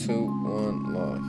two, one, live.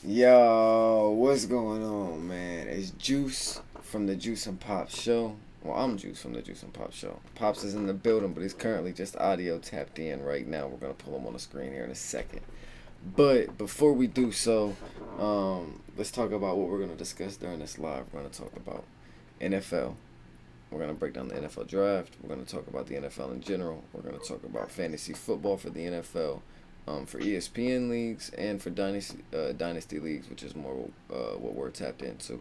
Yo, what's going on, man? It's Juice from the Juice and Pop Show. Well, I'm Juice from the Juice and Pop Show. Pops is in the building, but he's currently just audio tapped in right now. We're going to pull him on the screen here in a second. But before we do so, let's talk about what we're going to discuss during this live. We're going to talk about NFL. We're going to break down the NFL draft. We're going to talk about the NFL in general. We're going to talk about fantasy football for the NFL. For ESPN leagues and for dynasty leagues, which is more what we're tapped into.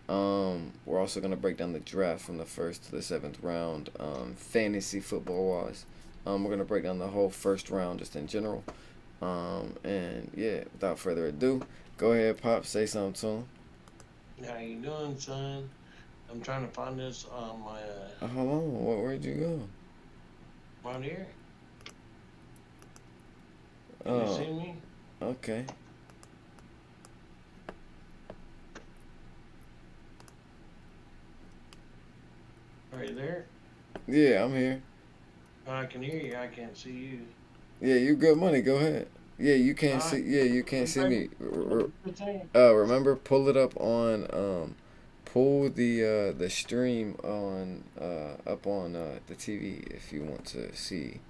We're also going to break down the draft from the 1st to the 7th round, fantasy football wise. We're going to break down the whole first round just in general. And yeah, without further ado, go ahead, Pop, say something to him. How you doing, son? I'm trying to find this on my Hold on, where'd you go? right here. Can you see me? Okay. Are you there? Yeah, I'm here. I can hear you. I can't see you. Yeah, you good money. Go ahead. Yeah, you can't All see. right. Yeah, you can't see me. Good thing. Remember, pull it up on pull the stream on up on the TV if you want to see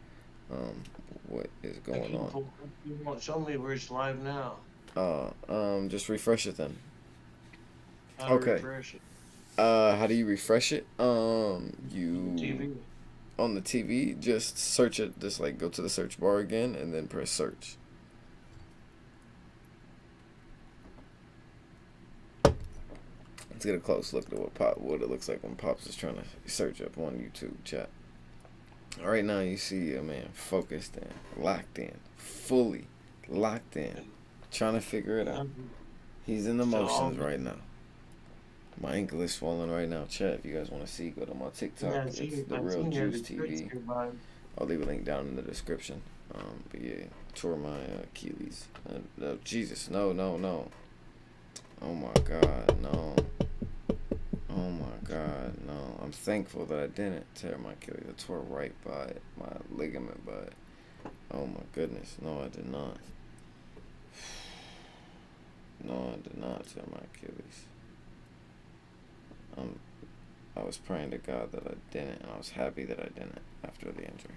what is I going keep on. you won't show me where it's live now. Just refresh it then. How to Okay. refresh it? How do you refresh it? You TV. on the TV, just search it. Just like go to the search bar again and then press search. Let's get a close look at what it looks like when Pops is trying to search up on YouTube chat. Right now you see a man focused in, locked in, fully locked in, trying to figure it out. He's in the So motions right now. My ankle is swollen right now. Chat, if you guys want to see, go to my TikTok. Yeah, It's the I real seen your Juice TV. description, but I'll leave a link down in the description. But yeah, tore my Achilles. No, Jesus, no, no, no. Oh my God, no. Oh my God, no. I'm thankful that I didn't tear my Achilles. I tore right by it, my ligament by it. Oh my goodness, no, I did not. No, I did not tear my Achilles. I was praying to God that I didn't, and I was happy that I didn't after the injury.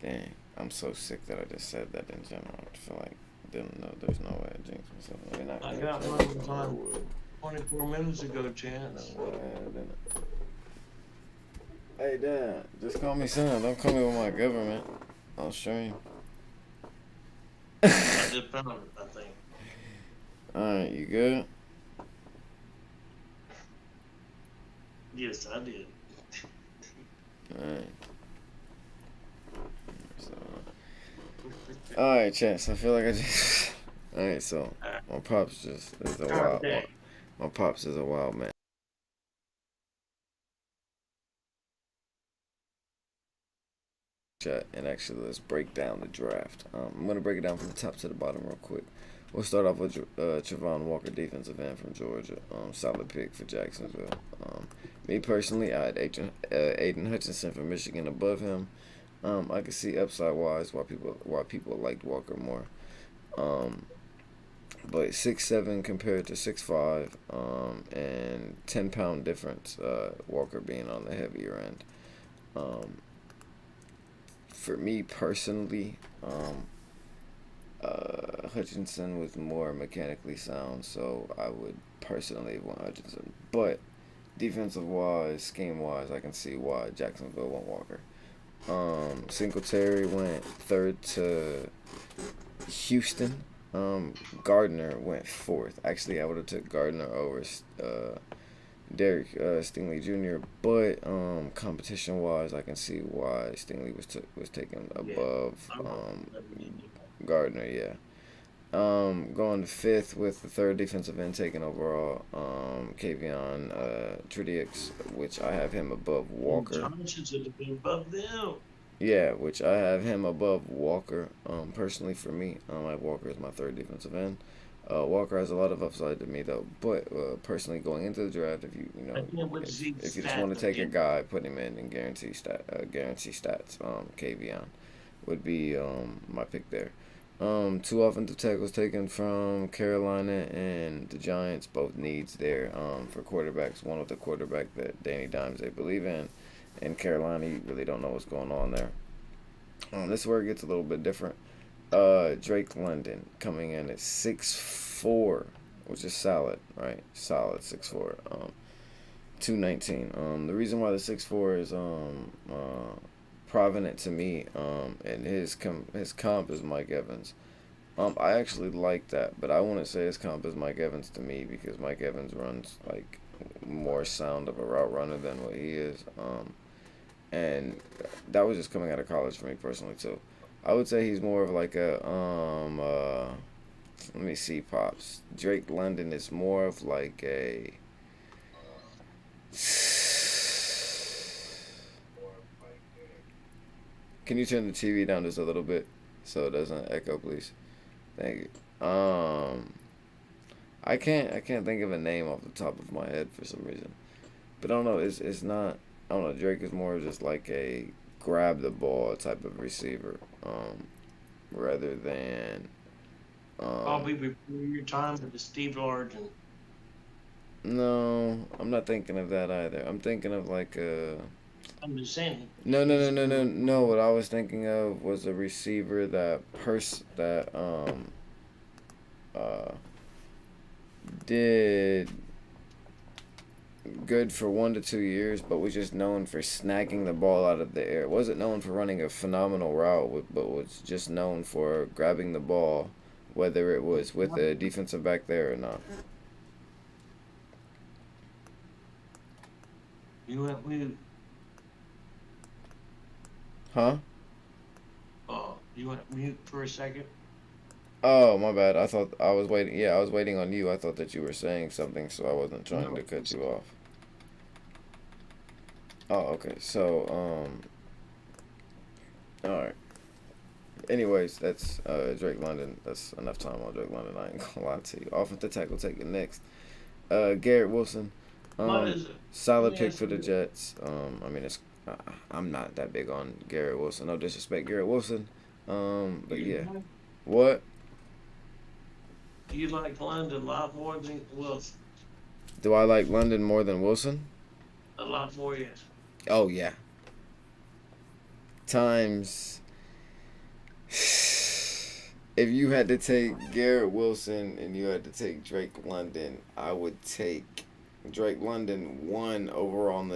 Dang, I'm so sick that I just said that in general. I feel like I didn't know. There's no way I jinxed myself. Maybe not I jinx got myself. mine I on would. 24 minutes ago, No Chance. way I didn't. Hey, Dad, just call me son. Don't call me with my government. I'll stream. I just found it, I think. Alright, you good? Yes, I did. Alright. So, alright, Chance. I feel like I just. Alright, so my pops just is a wild. My pops is a wild man. Chat, and actually let's break down the draft. I'm gonna break it down from the top to the bottom real quick. We'll start off with Travon Walker, defensive end from Georgia. Solid pick for Jacksonville. Me personally, I had Aiden Hutchinson from Michigan above him. I could see upside wise why people liked Walker more. But 6'7" compared to 6'5", and 10-pound difference. Walker being on the heavier end. For me personally, Hutchinson was more mechanically sound, so I would personally want Hutchinson. But defensive wise, scheme wise, I can see why Jacksonville went Walker. Singletary went third to Houston. Gardner went fourth. Actually, I would have took Gardner over Derek Stingley Jr. But competition wise, I can see why Stingley was taken above Gardner. Yeah. Going to fifth with the third defensive end taken overall, Kavion Tridix, which I have him above Walker. Johnson should have been above them. Yeah, which I have him above Walker. Personally, for me, I have Walker as my third defensive end. Walker has a lot of upside to me though, but personally, going into the draft, if you if you just want to take a guy, put him in and guarantee stats. Kavion would be my pick there. Two offensive tackles taken from Carolina and the Giants, both needs there for quarterbacks. One with a quarterback that Danny Dimes they believe in, and Carolina, you really don't know what's going on there. This is where it gets a little bit different. Drake London coming in at 6'4", which is solid, right? Solid 6'4". 219. The reason why the 6'4" is prominent to me, and his comp is Mike Evans. I actually like that, but I wouldn't say his comp is Mike Evans to me because Mike Evans runs like more sound of a route runner than what he is. And that was just coming out of college for me personally too. I would say he's more of like a let me see, pops. Drake London is more of like a Can you turn the TV down just a little bit so it doesn't echo, please? Thank you. I can't think of a name off the top of my head for some reason, but I don't know. It's not. I don't know. Drake is more just like a grab the ball type of receiver, rather than. Probably before your time with the Steve Largent. No, I'm not thinking of that either. I'm thinking of like a. I'm just saying. No. What I was thinking of was a receiver uh did good for 1 to 2 years, but was just known for snagging the ball out of the air. Wasn't known for running a phenomenal route, but was just known for grabbing the ball, whether it was with a defensive back there or not. You went mute. Huh? You went mute for a second. Oh, my bad. I thought I was waiting. Yeah, I was waiting on you. I thought that you were saying something, so I wasn't trying to No. cut you off. Oh, okay. So, all right. Anyways, that's Drake London. That's enough time on Drake London. I ain't gonna lie to you. Offensive tackle taking next. Garrett Wilson. What Um, is it? Let Solid me pick ask for the you. Jets. I mean, I'm not that big on Garrett Wilson. No disrespect, Garrett Wilson. But yeah. Do What? you like London a lot more than Wilson? Do I like London more than Wilson? A lot more, yes. Oh yeah. Times. If you had to take Garrett Wilson and you had to take Drake London, I would take Drake London one overall in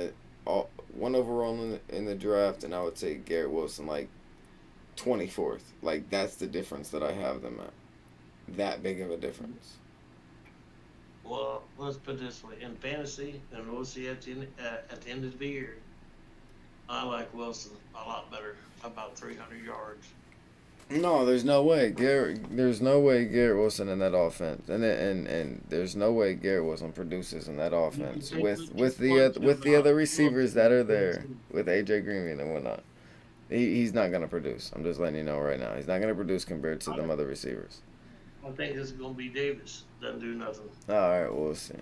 the draft, and I would take Garrett Wilson like 24th. Like that's the difference that I have them at. That big of a difference. Well, let's put it this way: in fantasy, and we'll see at the end of the year, I like Wilson a lot better, about 300 yards. No, there's no way Garrett. There's no way Garrett Wilson in that offense, and there's no way Garrett Wilson produces in that You can offense take with the other receivers that are there Wilson. with AJ Green and whatnot. He's not gonna produce. I'm just letting you know right now. He's not gonna produce compared to them other receivers. I think this is going to be Davis. Doesn't do nothing. All right, we'll see.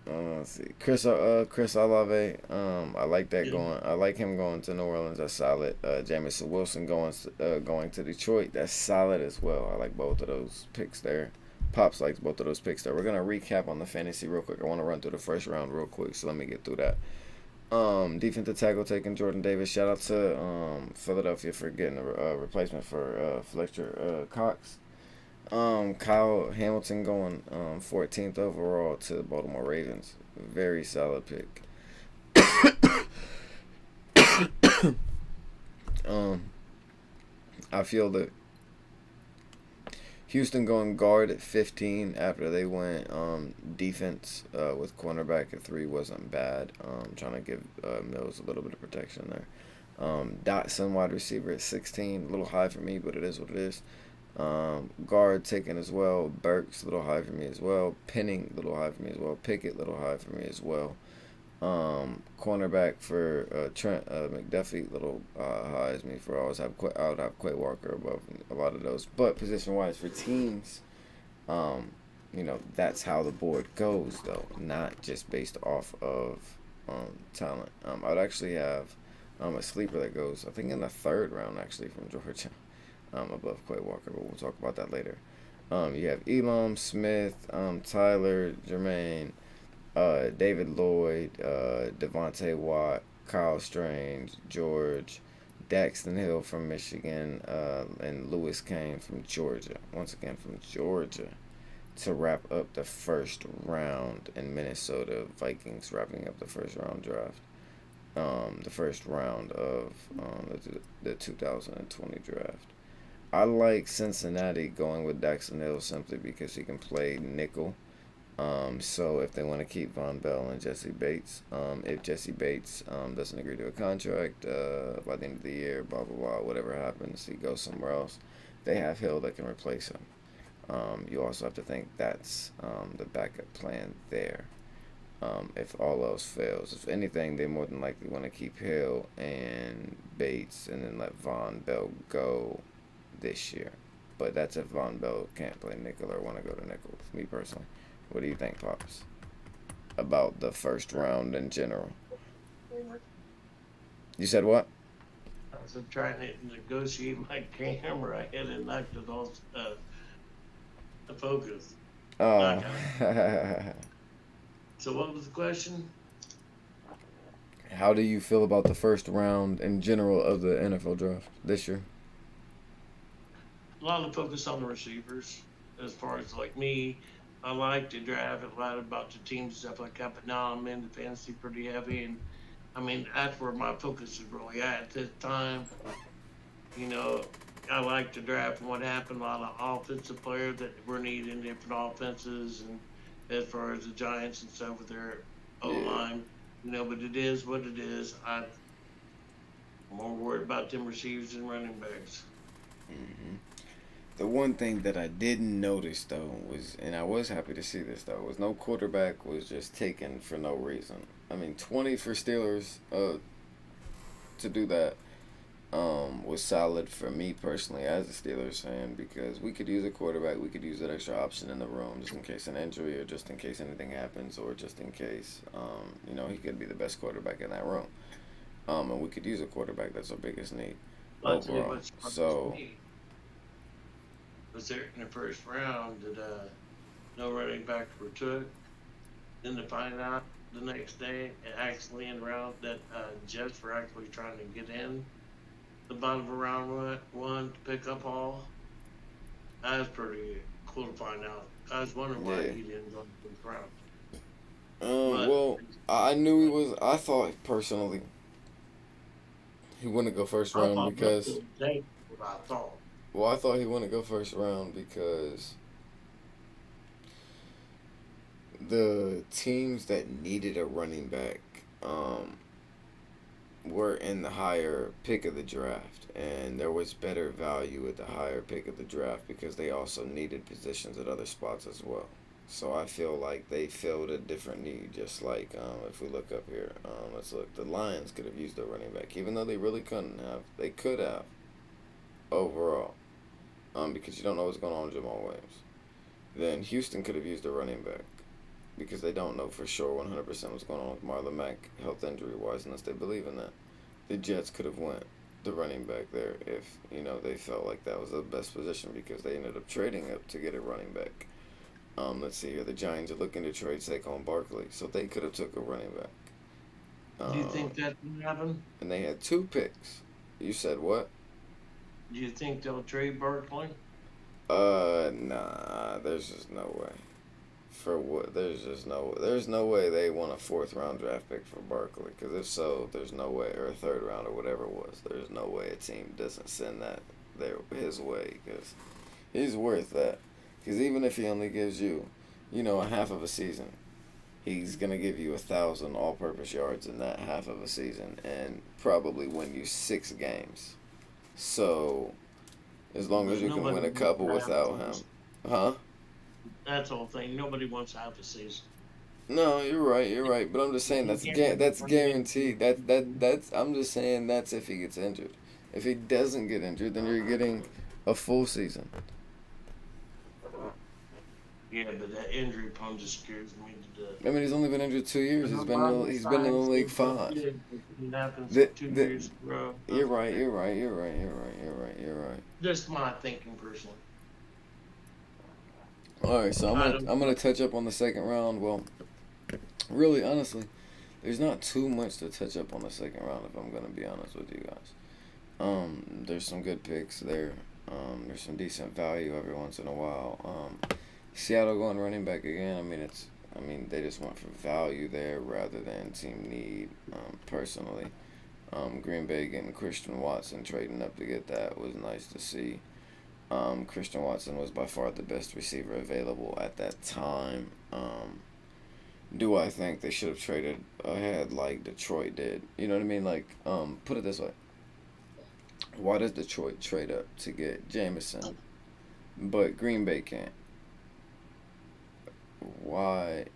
Let's see. Chris Olave. I like that Yeah. going. I like him going to New Orleans. That's solid. Jamison Wilson going to Detroit. That's solid as well. I like both of those picks there. Pops likes both of those picks there. We're gonna recap on the fantasy real quick. I want to run through the first round real quick, so let me get through that. Defensive tackle taking Jordan Davis. Shout out to Philadelphia for getting a replacement for Fletcher Cox. Kyle Hamilton going 14th overall to the Baltimore Ravens. Very solid pick. um, I feel that Houston going guard at 15 after they went defense with cornerback at 3 wasn't bad. Trying to give Mills a little bit of protection there. Dotson wide receiver at 16, a little high for me, but it is what it is. Guard taken as well. Burks a little high for me as well. Penning a little high for me as well. Pickett a little high for me as well. Cornerback for Trent McDuffie little high as me for always have I would have Quay Walker above a lot of those. But position wise for teams, that's how the board goes though, not just based off of talent. I would actually have a sleeper that goes I think in the third round actually from Georgia. Above Quay Walker, but we'll talk about that later. You have Elam Smith, Tyler Jermaine, David Lloyd, Devontae Watt, Kyle Strange, George, Daxton Hill from Michigan, and Lewis Kane from Georgia. Once again from Georgia to wrap up the first round in Minnesota Vikings wrapping up the first round draft. The first round of the 2020 draft. I like Cincinnati going with Daxton Hill simply because he can play nickel. So if they want to keep Von Bell and Jesse Bates, if Jesse Bates doesn't agree to a contract by the end of the year, blah blah blah, whatever happens, he goes somewhere else. They have Hill that can replace him. You also have to think that's the backup plan there. If all else fails, if anything, they more than likely want to keep Hill and Bates and then let Von Bell go this year. But that's if Von Bell can't play nickel or want to go to nickel. Me personally, what do you think, Pops, about the first round in general? You said what? I was trying to negotiate my camera. I had it knocked it off the focus. Oh, Knock out. So what was the question? how do you feel about the first round in general of the NFL draft this year? A lot of focus on the receivers. As far as like me, I like to draft a lot about the teams and stuff like that. But now I'm into fantasy pretty heavy, and I mean that's where my focus is really at this time. You know, I like to draft and what happened. A lot of offensive players that were needing different offenses, and as far as the Giants and stuff with their O Yeah. line, but it is what it is. I'm more worried about them receivers and running backs. Hmm. The one thing that I didn't notice though was, and I was happy to see this though, was no quarterback was just taken for no reason. I mean, 20 for Steelers to do that was solid for me personally as a Steelers fan because we could use a quarterback, we could use that extra option in the room just in case an injury or just in case anything happens or just in case he could be the best quarterback in that room. And we could use a quarterback. That's our biggest need Well, I'll tell you overall. what surprised So me was there in the first round that no running backs were took. Then to find out the next day, it actually in round that Jets were actually trying to get in the bottom of round one to pick up all. That was pretty cool to find out. I was wondering why yeah. he didn't go in the first round. But Well, I knew he was. I thought personally he wouldn't go first I round thought that because. was exactly what I thought. Well, I thought he wouldn't go first round because the teams that needed a running back um, were in the higher pick of the draft, and there was better value at the higher pick of the draft because they also needed positions at other spots as well. So I feel like they filled a different need. Just like if we look up here, let's look. The Lions could have used a running back, even though they really couldn't have. They could have overall, because you don't know what's going on with Jamal Williams. Then Houston could have used a running back because they don't know for sure 100% what's going on with Marlon Mack health injury wise unless they believe in that. The Jets could have went the running back there if they felt like that was the best position because they ended up trading up to get a running back. Let's see here. The Giants are looking to trade Saquon Barkley, so they could have took a running back. Do you Um, think that can happen? and they had two picks. You said what? Do you think they'll trade Barkley? Nah. There's just no way. For what? There's no way they want a fourth round draft pick for Barkley. Because if so, there's no way, or a third round or whatever it was. There's no way a team doesn't send that his way because he's worth that. Because even if he only gives you, a half of a season, he's gonna give you 1,000 all-purpose yards in that half of a season and probably win you 6 games. So as long as But you can nobody win a wants couple to have a without him, season. huh? That's the whole thing. Nobody wants to have a season. No, you're right. You're right. But I'm just saying You can't have that's 28 guaranteed. That's. I'm just saying that's if he gets injured. If he doesn't get injured, then you're getting a full season. Yeah, but that injury prone just scares me to death. I mean, he's only been injured 2 years. And He's a been lot of in the he's been in the times league things look 5. good, but it happens The, 2 years in a row. you're Doesn't right. it? You're right. You're right. You're right. You're right. You're right. Just my thinking personally. All right. So I'm I gonna don't I'm know. gonna touch up on the second round. Well, really, honestly, there's not too much to touch up on the second round. If I'm gonna be honest with you guys. There's some good picks there. There's some decent value every once in a while. Seattle going running back again. I mean, they just went for value there rather than team need. Personally, Green Bay getting Christian Watson, trading up to get that was nice to see. Christian Watson was by far the best receiver available at that time. Do I think they should have traded ahead like Detroit did? You know what I mean? Like, put it this way: why does Detroit trade up to get Jameson, but Green Bay can't? Why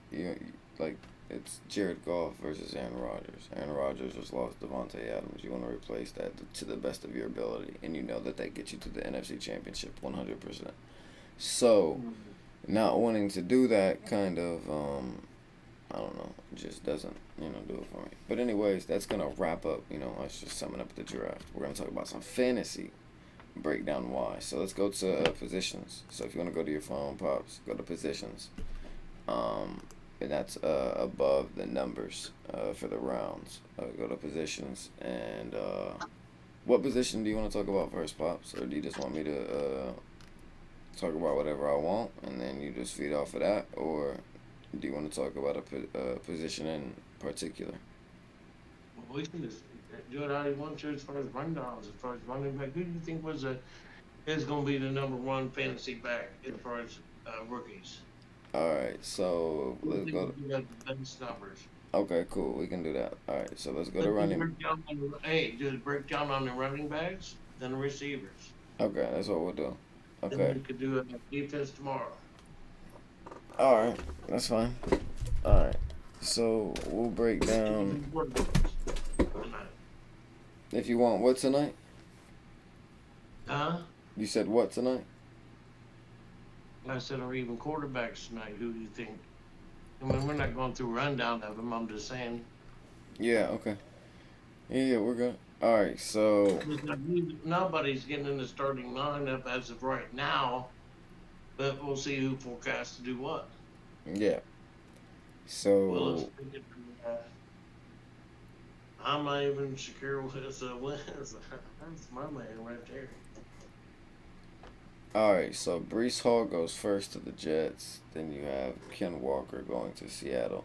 like it's Jared Goff versus Aaron Rodgers. Aaron Rodgers just lost Devontae Adams. You want to replace that to the best of your ability, and you know that gets you to the NFC Championship 100%. So Mhm. not wanting to do that kind of I don't know, just doesn't do it for me. But anyways, that's gonna wrap up. Us just summing up the draft. We're gonna talk about some fantasy breakdown why. So let's go to positions. So if you want to go to your phone, pops, go to positions. Um, and that's above the numbers for the rounds. Go to positions. And what position do you want to talk about first, pops? Or do you just want me to talk about whatever I want and then you just feed off of that? Or do you want to talk about a position in particular? Well, we can just do it how you want to as far as rundowns, as far as running back. Who do you think is going to be the number one fantasy back as far as rookies? All right, so Who do you let's think go. will give us the best numbers? Okay, cool. We can do that. All right, so let's go to Let's do the running. breakdown on the, hey, do the breakdown on the running backs, then the receivers. Okay, that's what we'll do. Then Okay. we could do a defense tomorrow. All right. That's fine. All right. So we'll break down. Even quarterbacks tonight. If you want what tonight? Huh? You said what tonight? I said, or even quarterbacks tonight. Who do you think? I mean, we're not going through a rundown of them. I'm just saying. Yeah. Okay. Yeah. We're good. All right. So Nobody's getting in the starting lineup as of right now, but we'll see who forecasts to do what. yeah. Well, let's So take it from I'm not even secure with a win. That's my man right there. all right. So Brees Hall goes first to the Jets. Then you have Ken Walker going to Seattle.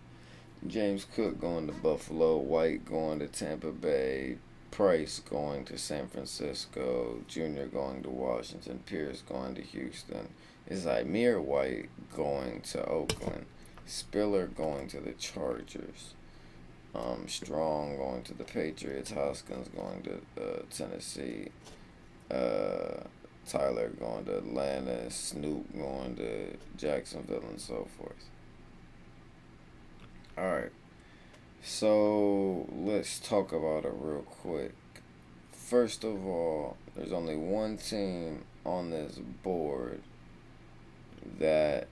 James Cook going to Buffalo. White going to Tampa Bay. Price going to San Francisco. Junior going to Washington. Pierce going to Houston. Izymir White going to Oakland. Spiller going to the Chargers. Strong going to the Patriots. Hoskins going to Tennessee. Uh, Tyler going to Atlanta. Snoop going to Jacksonville, and so forth. All right. So let's talk about it real quick. First of all, there's only one team on this board that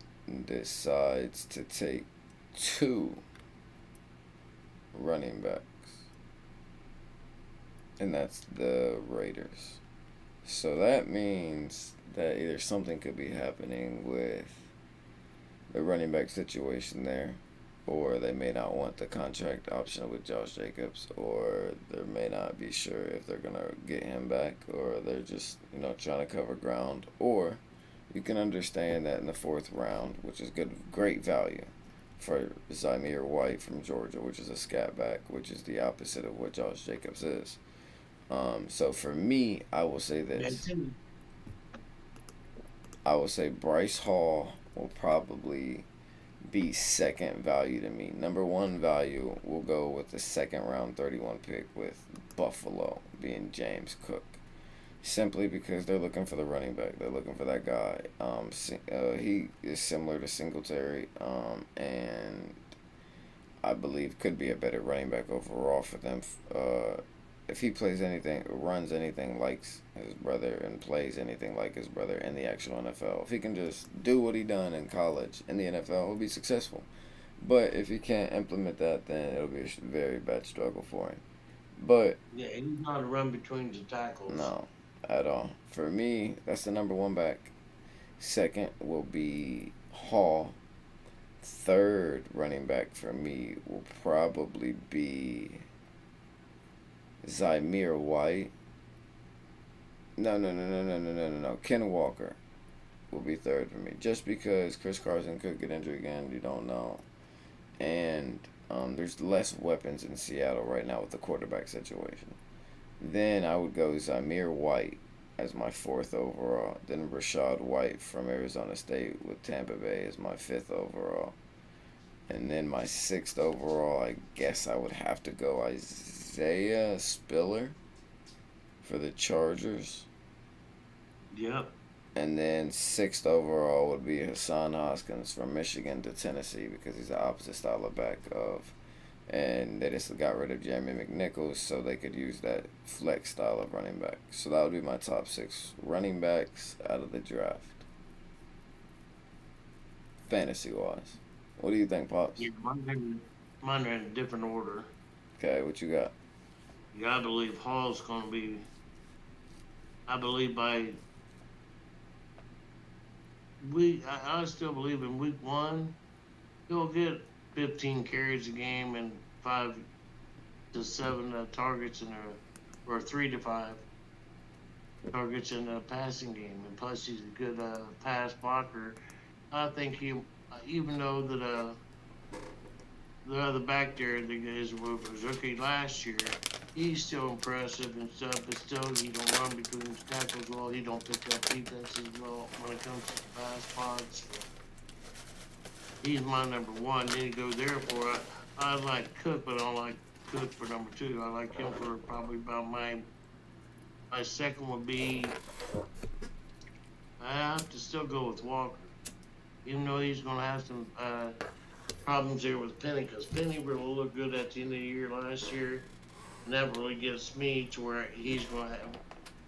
decides to take two running backs, and that's the Raiders. So that means that either something could be happening with the running back situation there, or they may not want the contract option with Josh Jacobs, or they may not be sure if they're going to get him back, or they're just, trying to cover ground. Or you can understand that in the fourth round, which is great value for Zymir White from Georgia, which is a scat back, which is the opposite of what Josh Jacobs is. So for me, I will say this. I will say Bryce Hall will probably be second value to me. Number one value will go with the second round 31 pick with Buffalo being James Cook. Simply because they're looking for the running back. They're looking for that guy. He is similar to Singletary, and I believe could be a better running back overall for them. If he plays anything, runs anything like his brother, and plays anything like his brother in the actual NFL, if he can just do what he done in college in the NFL, he'll be successful. But if he can't implement that, then it'll be a very bad struggle for him. But Yeah, he's not a run between the tackles. no, at all. For me, that's the number one back. Second will be Hall. Third running back for me will probably be Zymir White. No. Ken Walker will be third for me. Just because Chris Carson could get injured again, you don't know. And there's less weapons in Seattle right now with the quarterback situation. Then I would go Zymir White as my fourth overall. Then Rashad White from Arizona State with Tampa Bay as my fifth overall. And then my sixth overall, I guess I would have to go Isaiah Spiller for the Chargers. Yep. And then sixth overall would be Hassan Hoskins from Michigan to Tennessee because he's the opposite style of back of. And they just got rid of Jeremy McNichols so they could use that flex style of running back. So that would be my top six running backs out of the draft. Fantasy wise. What do you think, Pops? Yeah, mine are in a different order. Okay, what you got? Yeah, I believe Hall's going to be. I believe by week. I still believe in week one, he'll get 15 carries a game and 5 to 7 targets or 3 to 5 targets in a passing game. And plus, he's a good pass blocker. I think he, even though that the other back there that is was rookie last year, he's still impressive and stuff, but still he don't run between his tackles well. He don't pick up defenses well when it comes to the pass spots. He's my number one. Then you go there for I like Cook, but I don't like Cook for number two. I like him for probably about my second would be I have to still go with Walker, even though he's going to have some problems here with Penny, because Penny really looked good at the end of the year last year, and that really gets me to where he's going to have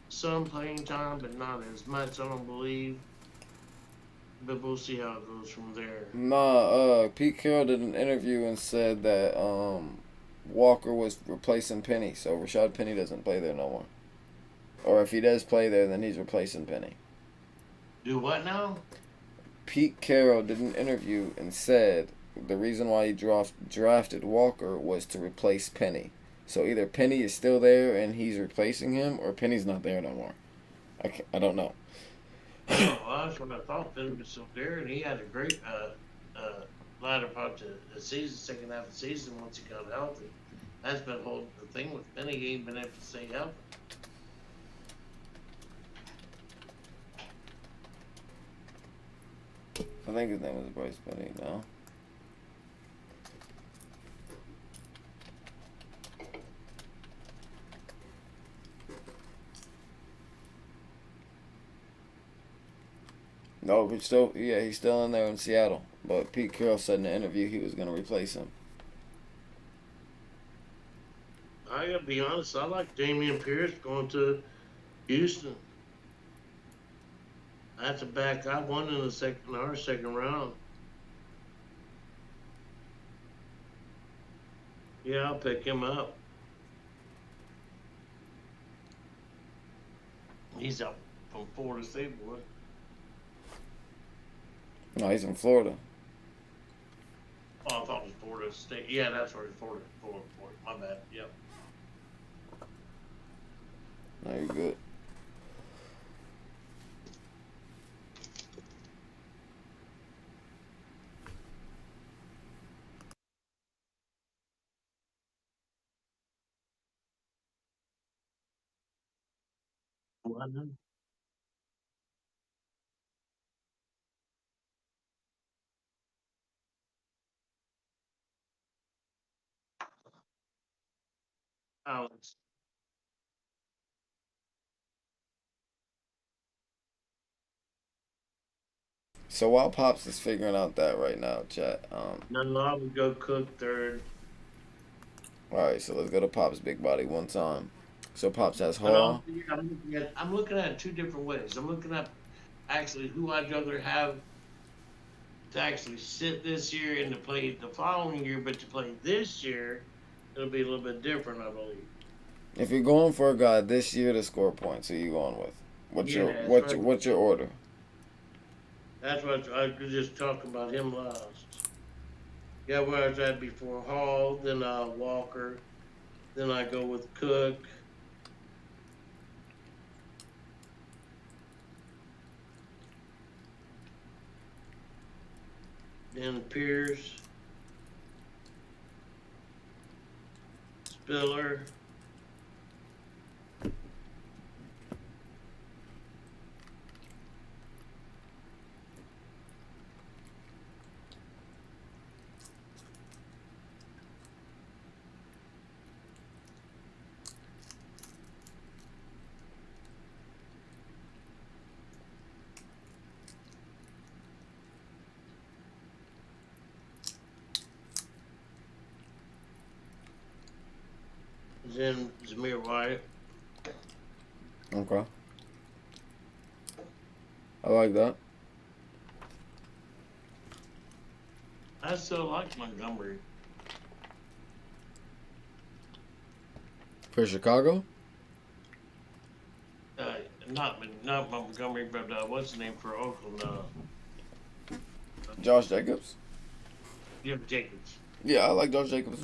some playing time, but not as much, I don't believe. But we'll see how it goes from there. Nah, Pete Carroll did an interview and said that Walker was replacing Penny, so Rashad Penny doesn't play there no more. Or if he does play there, then he's replacing Penny. Do what now? Pete Carroll did an interview and said the reason why he drafted Walker was to replace Penny. So either Penny is still there and he's replacing him, or Penny's not there no more. I don't know. Oh, well, that's what I thought. Penny was still there, and he had a great latter part to the season, second half of the season once he got healthy. That's been holding the thing with Penny. He ain't been able to stay healthy. I think his name was Bryce Penny. No. No, but still, yeah, he's still in there in Seattle. But Pete Carroll said in the interview he was going to replace him. I gotta be honest. I like Damian Pierce going to Houston. That's a back I won in the second our second round. Yeah, I'll pick him up. He's up from Florida State, boy. No, he's in Florida. Oh, I thought it was Florida State. Yeah, that's where it's Florida. Florida. My bad. Yep. No, you're good. Well, Alex. So while Pops is figuring out that right now, chat. No, I would go Cook third. All right, so let's go to Pops' big body one time. So Pops has But Hall. I'm looking at it two different ways. I'm looking at actually who I'd rather have to actually sit this year and to play the following year, but to play this year, it'll be a little bit different, I believe. If you're going for a guy this year to score points, who you going with? What's Yeah, your that's what's right. your, what's your order? That's what I could just talk about him last. Yeah, where I was at before Hall, then Walker, then I go with Cook, then Pierce, Spiller, then Zamir White. Okay, I like that. I still like Montgomery. For Chicago, Uh, not Montgomery, but what's the name for Oakland? Josh Jacobs. Jim Jacobs. Yeah, I like Josh Jacobs.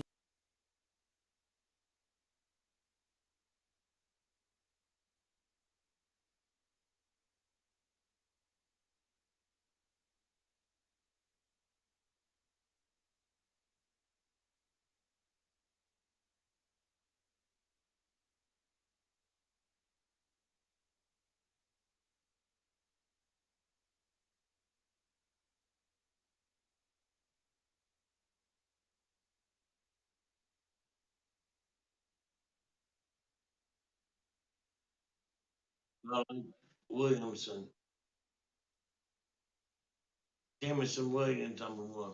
Um, Williamson. Jamison Williams, number one.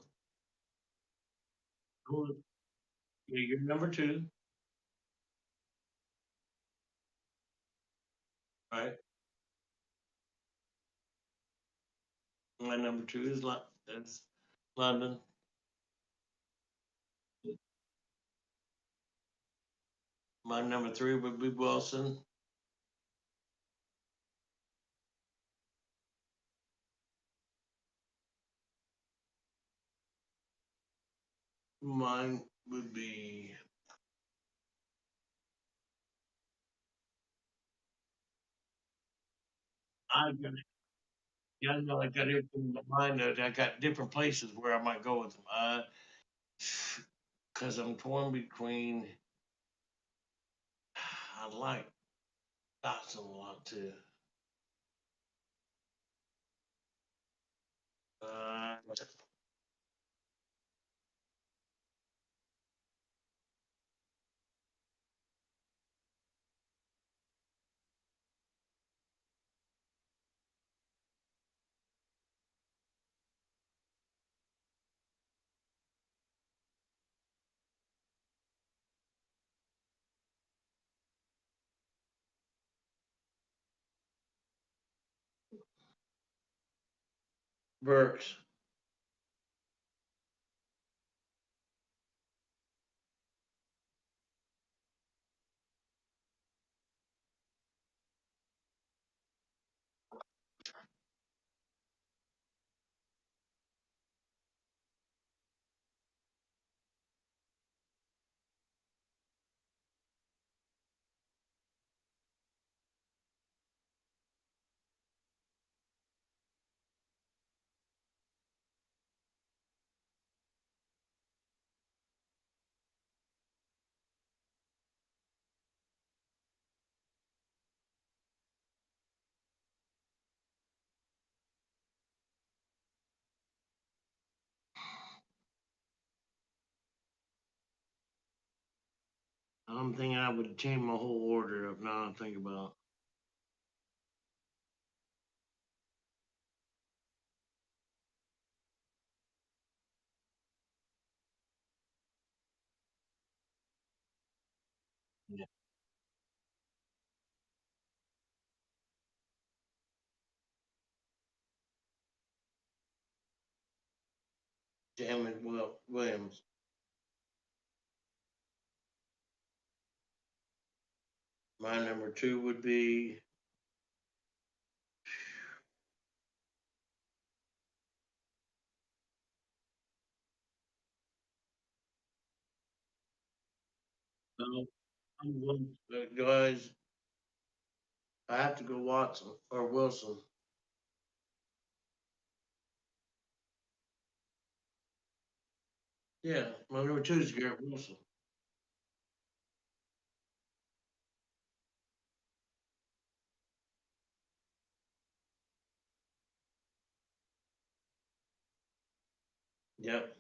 Cool. Yeah, you're number two, right? My number two is that's London. My number three would be Wilson. Mine would be I got yeah, I know I got it in my mind that I got different places where I might go with them. Because I'm torn between. I like Dotson a lot too. Uh, Burks. I'm thinking I would change my whole order up now. I'm thinking about. Yeah. Williams. My number two would be. I'm going, guys. I have to go Watson or Wilson. Yeah, my number two is Garrett Wilson. Yep.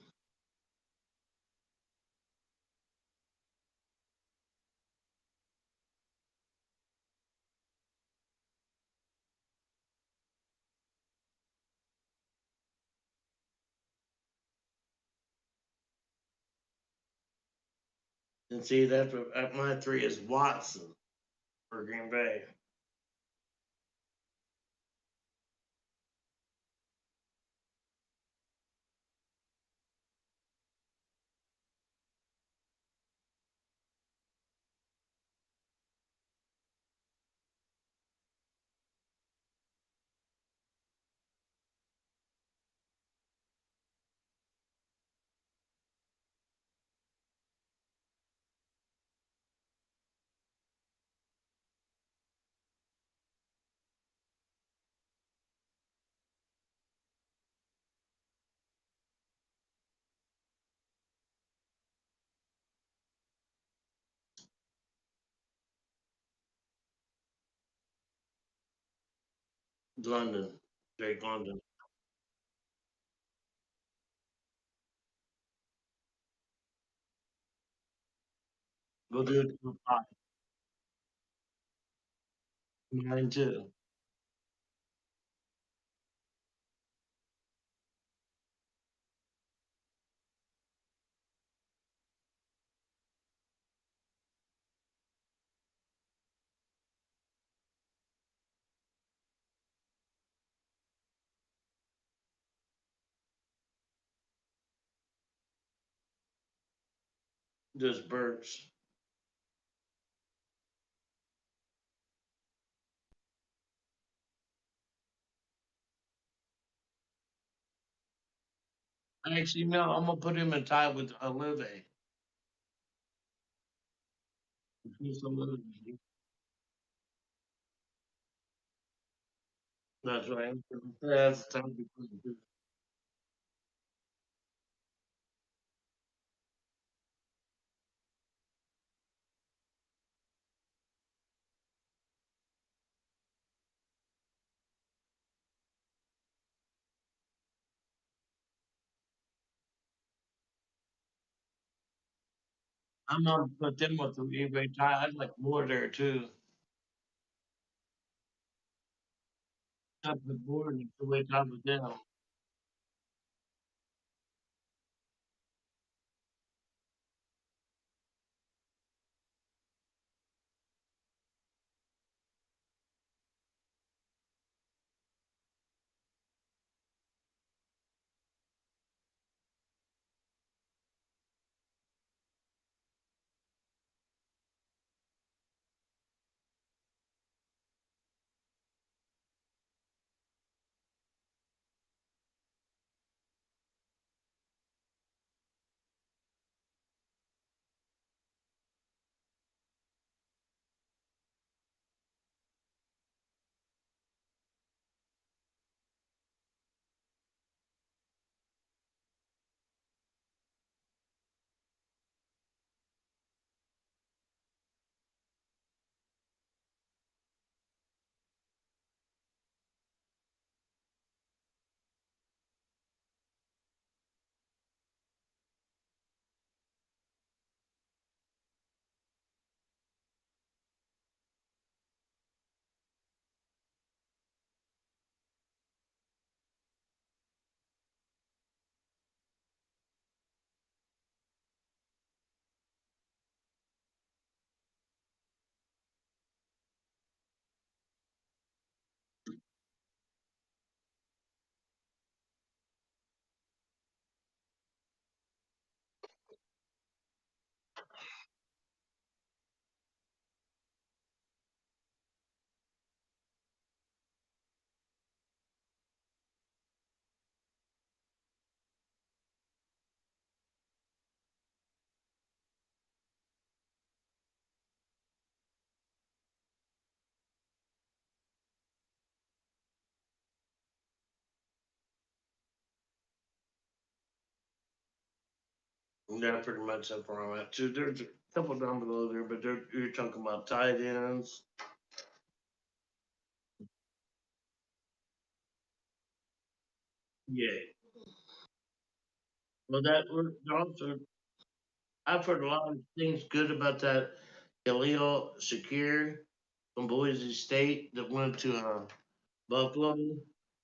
And see, that's what my three is Watson for Green Bay. London, Drake London. Go do it for five. Mine too. Just birds. Actually, no, I'm gonna put him in tie with Olive. He's Olive. That's right. That's the time to put it. I'm gonna put them with the eBay tie. I'd like more there too. Up the board and the way top with them. Yeah, pretty much that's where I'm at too. There's a couple down below there, but you're talking about tight ends. Yeah. Well, we're also I've heard a lot of things good about that Khalil Shakir from Boise State that went to Buffalo, and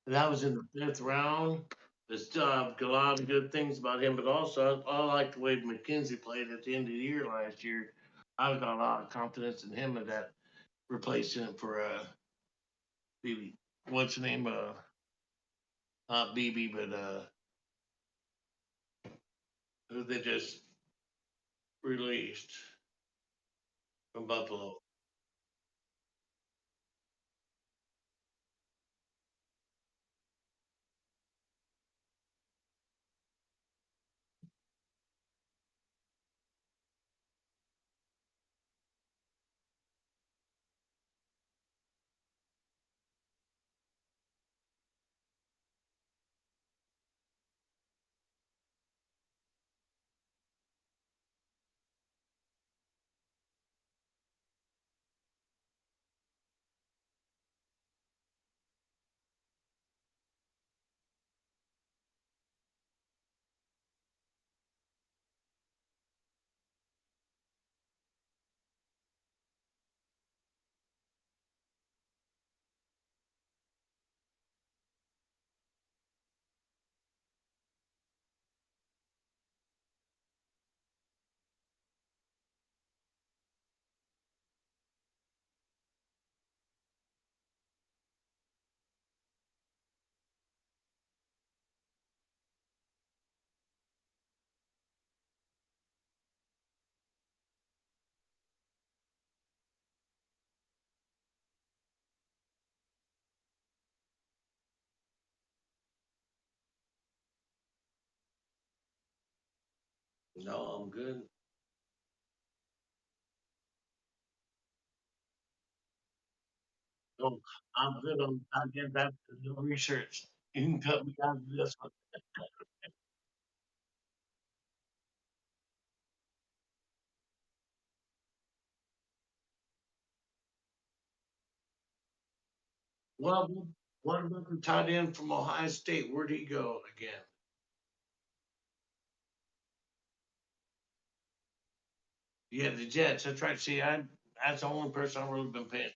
that was in the fifth round. But still, I've got a lot of good things about him. But also, I like the way McKenzie played at the end of the year last year. I've got a lot of confidence in him and that replacement for BB. What's the name? Not BB, but who they just released from Buffalo. No, I'm good. No, I'm good on. I get back to the research. You can cut me out of this one. Well, what about the tight end from Ohio State? Where'd he go again? Yeah, the Jets. That's right. See, that's the only person I've really been paying.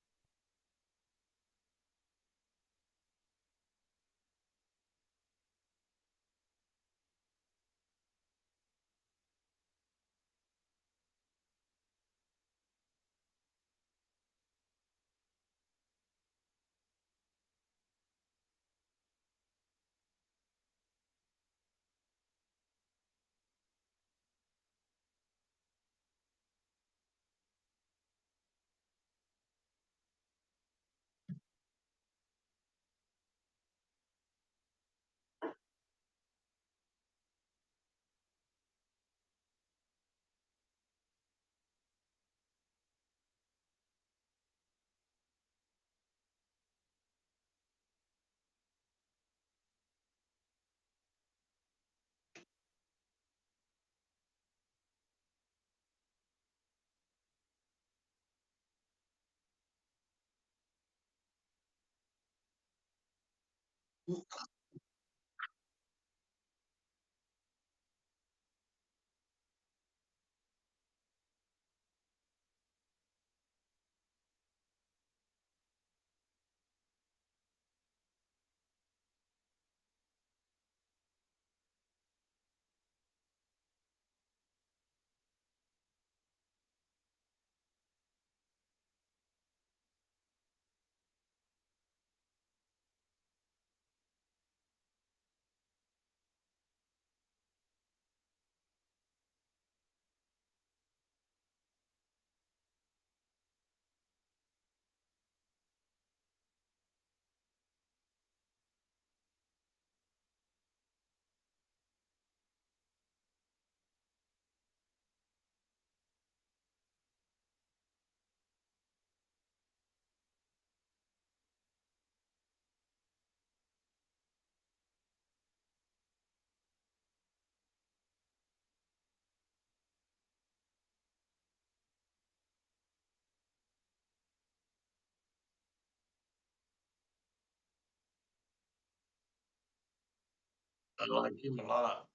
I like him a lot.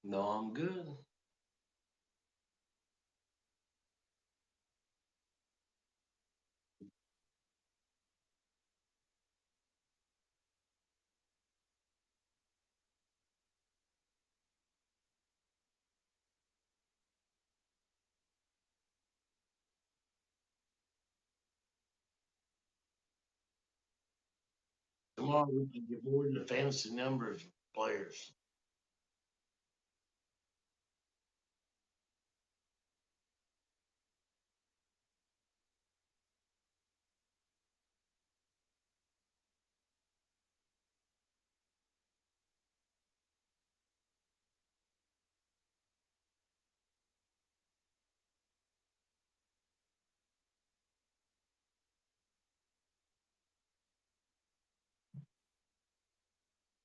No, I'm good. tomorrow we can get more than the fantasy number of players.